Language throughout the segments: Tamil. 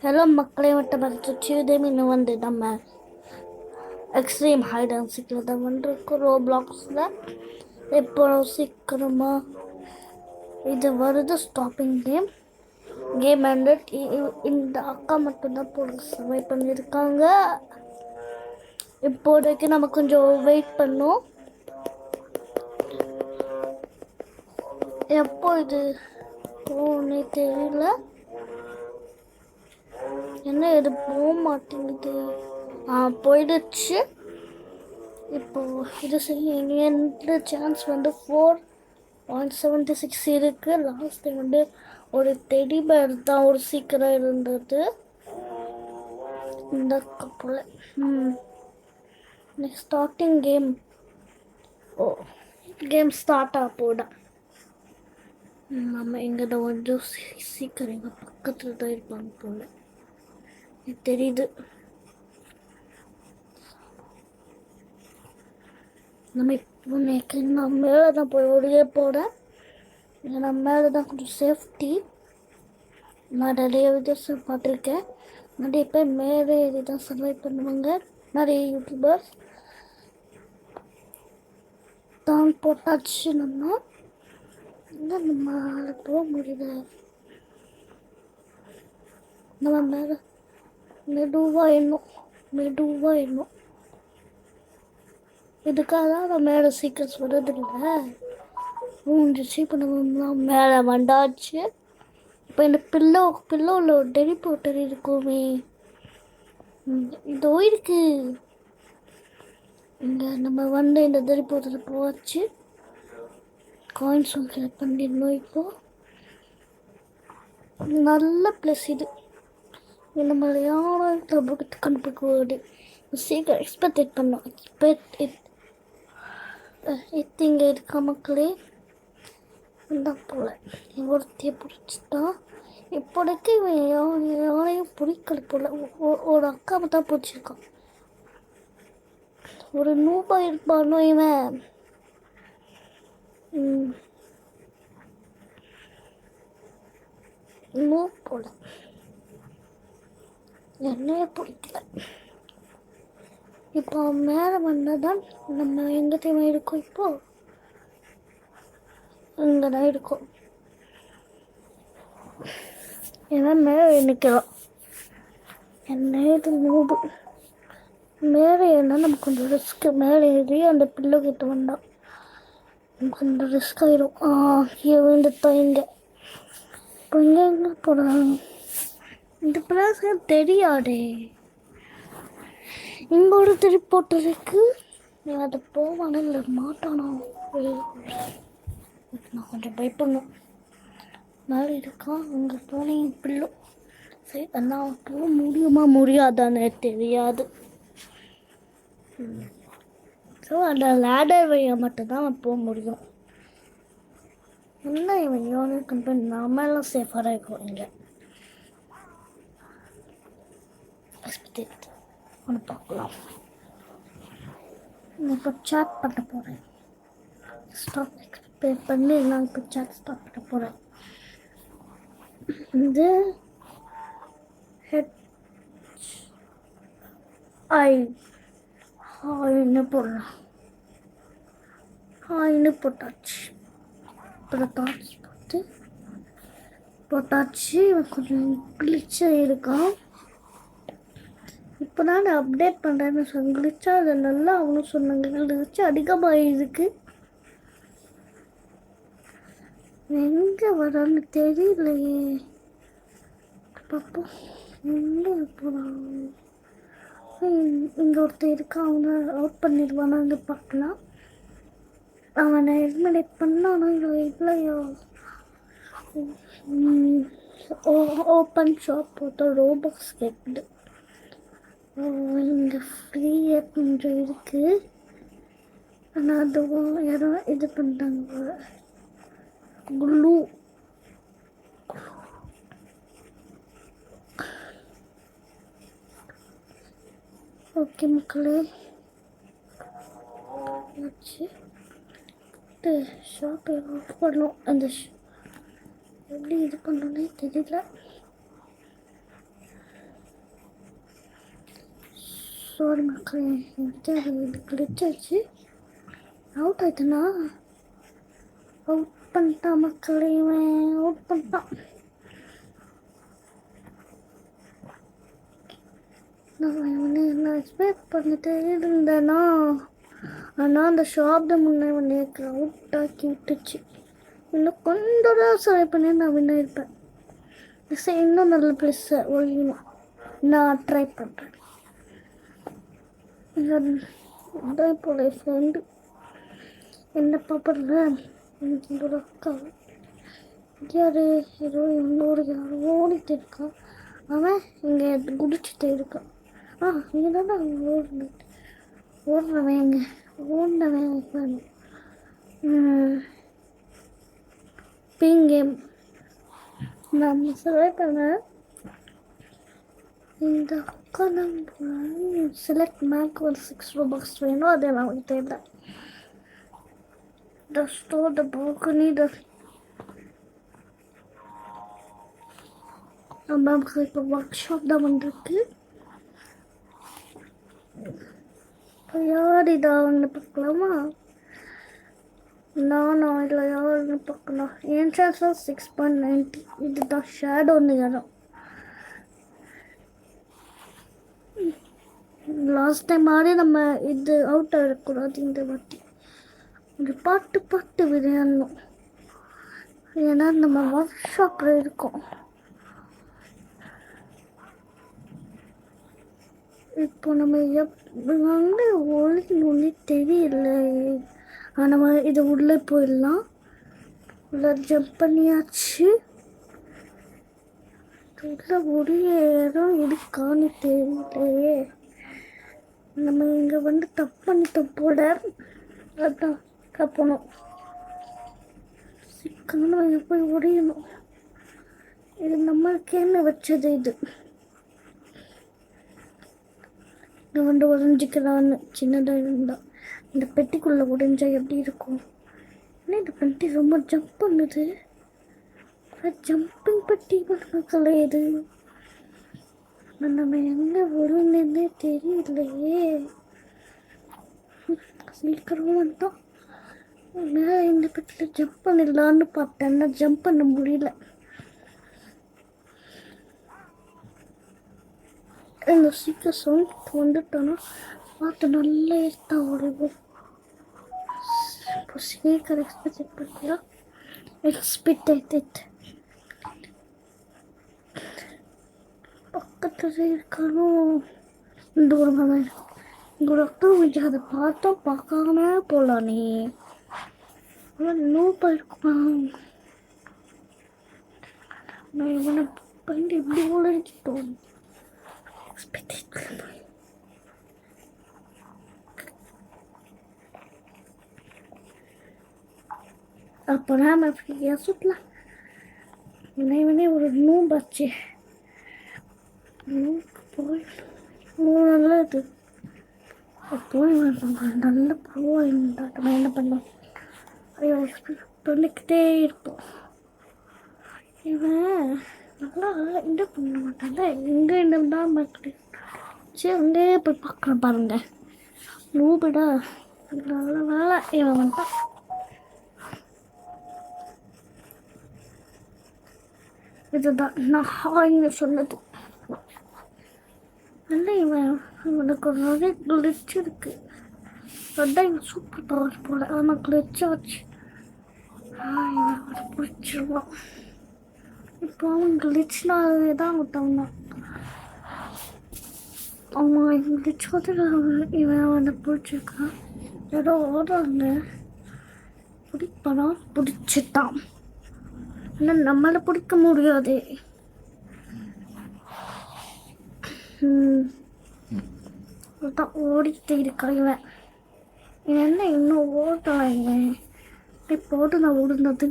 ஹலோ மக்களே, வட்ட பார்த்துச்சு இன்னும் வந்து நம்ம எக்ஸ்ட்ரீம் ஹைட் அண்ட் சீக்கிரம் தான் வந்துருக்கோம் ரோப்ளாக்ஸில். இப்போ சீக்கிரமாக இது வருது ஸ்டாப்பிங் கேம் ஹண்ட்ரட். இந்த அக்கா மட்டும்தான் போட சர்வை பண்ணியிருக்காங்க. இப்போதைக்கு நம்ம கொஞ்சம் வெயிட் பண்ணோம். எப்போ இது போனே தெரியல. என்ன இது போக மாட்டேங்குது. போயிடுச்சு. இப்போ இது எந்த சான்ஸ் வந்து 4.76 இருக்கு. லாஸ்ட் டைம் வந்து ஒரு டெடி பேர் தான் ஒரு சீக்கிரம் இருந்தது இந்த கப்பில். Next starting game. Game start ஆக போட நம்ம எங்கே தான் வந்து சீக்கிரம் எங்கள் பக்கத்தில் தான் இருப்பாங்க போல தெரியுது. நம்ம இப்போ நான் மேலே தான் போய் ஒளியே போகிறேன். ஏன்னா மேலே தான் கொஞ்சம் சேஃப்டி. நான் நிறைய வீடியோஸ் பார்த்துருக்கேன். நிறைய பேர் மேலே இது தான் சர்வை பண்ணுவாங்க. நிறைய யூடியூபர்ஸ் தான் போட்டாச்சு. நம்ம மேலே போக முடியுது. நம்ம மேலே மெதுவாக இன்னும் இதுக்காக தான் நான் மேலே சீக்கிரம் வர்றதில்லை. முடிஞ்சிச்சு. இப்போ நம்ம மேலே வந்தாச்சு. இப்போ இந்த பில்லோவில் ஒரு டெலிபோர்ட்டர் இருக்குமே, இதோ இருக்கு. இங்கே நம்ம வந்து இந்த டெலிபோர்ட்டர் போச்சு. காயின்ஸ் கலெக்ட் பண்ணிடணும். இப்போது நல்ல ப்ளஸ் இது. நம்ம யாரும் கண்டுபிடிக்க சீக்கிரம் எக்ஸ்பெக்ட் பண்ணோம். இங்கே இருக்க மக்களே தான் போல ஒருத்தையை பிடிச்சிட்டா. இப்போதைக்கு யாரையும் பிடிக்கல போல. ஒரு அக்காவை தான் பிடிச்சிருக்கான். ஒரு நூபா இருப்பானோ இவன். போல என்னைய பிடிக்கல. இப்போ மேலே வந்தால் நம்ம எங்கே தேவை இருக்கோம். இப்போ இங்கே தான் இருக்கும். ஏன்னா மேலே நிற்கிறோம். என்ன இது நூபு மேலே ஏன்னா நமக்கு கொஞ்சம் ரிஸ்க்கு. மேலே ஏறி அந்த பில்லோ கிட்ட வந்தால் நமக்கு கொஞ்சம் ரிஸ்க் ஆகிடும். விழுந்துட்டோம் இங்கே. இப்போ எங்கே போகிறாங்க இந்த பிளேஸ் தெரியாதே. இங்கே ஒரு போட்டிருக்கு. அது போவானோ இல்லை மாட்டானோ நான் கொஞ்சம் பயப்படணும். மேலே இருக்கான். அங்கே போனேன் பில்லோ. சரி, நான் போக முடியாதானே தெரியாது. ஸோ அந்த லேடர் வழியாக மட்டும்தான் போக முடியும். என்ன இவன் யோனிக் கம்பெனி நாமெல்லாம் சேஃபாக இருக்கும். இங்கே ஒன்று பார்க்கலாம். நான் இப்போ சாட் பண்ண போகிறேன். ஸ்டாப் எக்ஸ்பிளைன் பண்ணி நான் இப்போ சாட் ஸ்டார்ட் பண்ண போகிறேன். இது ஹாய்னு போடலாம். ஹாய்னு போட்டாச்சு. இப்போ தாட்ஸ் பார்த்து போட்டாச்சு. கொஞ்சம் கிளிச்சாக இருக்கான். இப்போ தான் நான் அப்டேட் பண்ணுறேன்னு சொல்லிச்சா. அது நல்லா அவனும் சொன்னாங்க. கிழிச்சு அதிகமாக இருக்கு. எங்கே வரான்னு தெரியலையே. பார்ப்போம் எங்கே போகிறான். இங்கே ஒருத்தர் இருக்கான். அவனை அவுட் பண்ணிடுவானான்னு பார்க்கலாம். அவனை எலிமினேட் பண்ணானோ இல்லையோ. ஓப்பன் ஷாப் போட்ட ரோபாக்ஸ் கேட்குது. இங்கே ஃப்ரீயாக கொஞ்சம் இருக்குது. ஆனால் அதுவும் யாரோ இது பண்ணிட்டாங்க. குளூ ஓகே மக்களே. வச்சு ஷாப்பை ஆஃப் பண்ணோம். எப்படி இது பண்ணோன்னே தெரியல. சாரி மக்களே, என்கிட்ட அது கிழிச்சாச்சு. அவுட் ஆயிட்டேனா? அவுட் பண்ணிட்டான் மக்களே, இவன் அவுட் பண்ணிட்டான். நான் இவனை என்ன எக்ஸ்பெக்ட் பண்ணிட்டே இருந்தேனா, ஆனால் அந்த ஷாப்ட முன்னே எனக்கு அவுட் ஆக்கி விட்டுச்சு. இன்னும் கொஞ்சம் தான் சரி பண்ணி நான் வின் ஆயிருப்பேன். சரி, இன்னும் நல்ல ப்ளஸ்ஸை ஒழியணும். நான் ட்ரை பண்ணுறேன். இதான் இப்போ என் ஃப்ரெண்டு என்ன பார்ப்பல என்னோட அக்கா யார் ஏதோ இன்னொரு யாரும் ஓடிட்டு இருக்கான். அவன் இங்கே குடிச்சிட்டு இருக்கான். இங்கே தானே ஓடுறவன் இங்கே ஓடினவன் பிங் கேம் நம்ம செலக்ட் பண்ண இந்த அக்கா நம்ம செலக்ட் மேக் ஒரு 6 ரூபாய்ஸ் வேணும். அதே நமக்கு தெரியல. The store, the balcony, நமக்கு இப்போ ஒர்க் ஷாப் தான் வந்துருக்கு. யார் இதான்னு பார்க்கலாமா? நானா இல்லை யாருன்னு பார்க்கலாம். என்ட்ரன்ஸ் 6.90. இதுதான் ஷேடோன்னு இடம். லாஸ்ட் டைம் மாதிரி நம்ம இது அவுட் ஆகிடக்கூடாது. இந்த வாட்டி ஒரு பாட்டு விளையாடணும். ஏன்னா நம்ம ஒர்க் ஷாப்பில் இருக்கோம். இப்போ நம்ம வந்து ஒளி தெரியல. நம்ம இது உள்ளே போயிடலாம். உள்ள ஜம்ப் பண்ணியாச்சு. உள்ள ஒரு இடம் இருக்கான்னு தெரியலையே. நம்ம இங்கே வந்து பண்ணிட்டோம் போல. அதான் கப்பணும். சிக்கணும் இங்கே போய் உடையணும். இது நம்மளுக்கேன்னு வச்சது. இது இங்கே வந்து உடஞ்சிக்கலான்னு சின்னதாக இருந்தால். இந்த பெட்டிக்குள்ளே உடைஞ்சா எப்படி இருக்கும்? ஏன்னா இந்த பெட்டி ரொம்ப ஜம்ப் பண்ணுது. ஜம்பிங் பெட்டி மக்களே இது. நம்ம எங்கே வரும்னே தெரியலையே. சீக்கிரம் வந்தோம். இந்த பெட்டியில் ஜம்ப் பண்ணிடலான்னு பார்த்தேன்னா ஜம்ப் பண்ண முடியல. இந்த சீக்கிரம் சவுண்ட் வந்துட்டோன்னா பார்த்து நல்லா எடுத்தா ஓடுவோம். இப்போ சீக்கிரம் எக்ஸ்பெக்ட் பண்ணிக்கலாம். எக்ஸ்பெக்டட் பக்கத்தில் இருக்கணும். இந்த ஒரு மாதிரி இருக்கும். இங்கே ஒரு அக்கா வச்சு அதை பார்த்தோம். பார்க்காம போகலாம். நீ நூப்பா இருக்குமா? நான் இவனை பண்ணி இப்படி உழைச்சிட்டோம். அப்போ நாம ஃப்ரீயாக சுற்றலாம். இவனே ஒரு நூம்பாச்சு. போய் நல்லது. போய் நல்ல போய் நம்ம என்ன பண்ணோம்? பண்ணிக்கிட்டே இருப்போம். இவன் நல்லா என்ன பண்ண மாட்டாங்க. எங்கே என்னதான் பார்க்குறேன். சரி அங்கே போய் பார்க்குறேன் பாருங்க. நூபிடா நல்ல வேலை. இவன் வந்துட்டான். இதுதான் நான் இங்கே சொன்னது. நல்ல இவனுக்கு ஒரு நிறைய கிளிச் இருக்கு. அதான் இவன் சூப்பர் பவர் போல. ஆனால் கிளிச்சா வச்சு இவன் பிடிச்சிருவான். இப்போ அவன் கிளிச்னாலே தான் விட்டான். அவன் கிளிச் வந்து இவன் அவனை பிடிச்சிருக்கான். ஏதோ ஓடுறாங்க. பிடிப்பானா? பிடிச்சிட்டான். ஆனால் நம்மளை பிடிக்க முடியாது. அதான் ஓடிக்கிட்டே இருக்கா இவன். என்ன இன்னும் ஓடலாம். இவன் இப்போது நான் ஓடுனது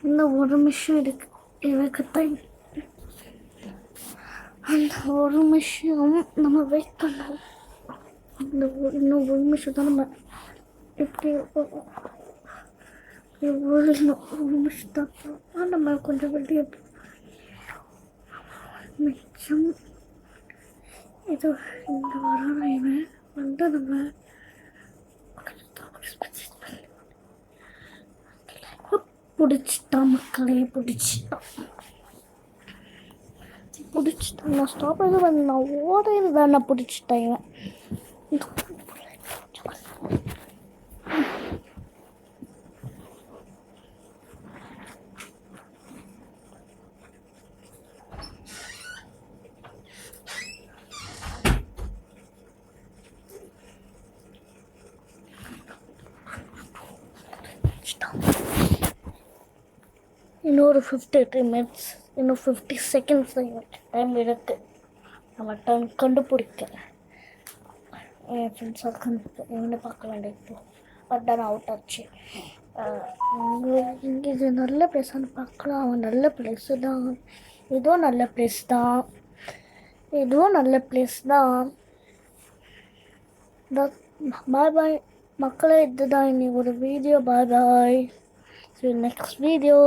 இன்னும் ஒரு நிமிஷம் இருக்கு. எனக்கு டைம். அந்த ஒரு நிமிஷம் நம்ம வெயிட் பண்ணோம். அந்த இன்னும் ஒரு நிமிஷம் தான் நம்ம எப்படி ஒரு நிமிஷம் தான் நம்ம கொஞ்சம் வெளியே மிச்சம். இது இந்த வாரம் இவன் வந்து நம்ம பிடிச்சிட்டான் மக்களே, பிடிச்சிட்டான். நான் ஸ்டாப் எதுவும் வந்து நான் ஓடையில் தான் நான் பிடிச்சிட்டேன் இவன். இன்னொரு 53 minutes, இன்னும் 50 seconds டைம் இருக்கு நம்ம டைம் கண்டுபிடிக்க. என் ஃப்ரெண்ட்ஸாக கண்டு இவனை பார்க்க வேண்டிய இப்போ அதான் அவுட் ஆச்சு. இங்கே இது நல்ல பிளேஸான்னு பார்க்கலாம். அவன் நல்ல பிளேஸு தான், இதுவும் நல்ல பிளேஸ் தான், இதுவும் நல்ல பிளேஸ் தான். பாய் பாய் மக்களே, இதுதான் இன்னைக்கு ஒரு video. Bye bye, see you next video.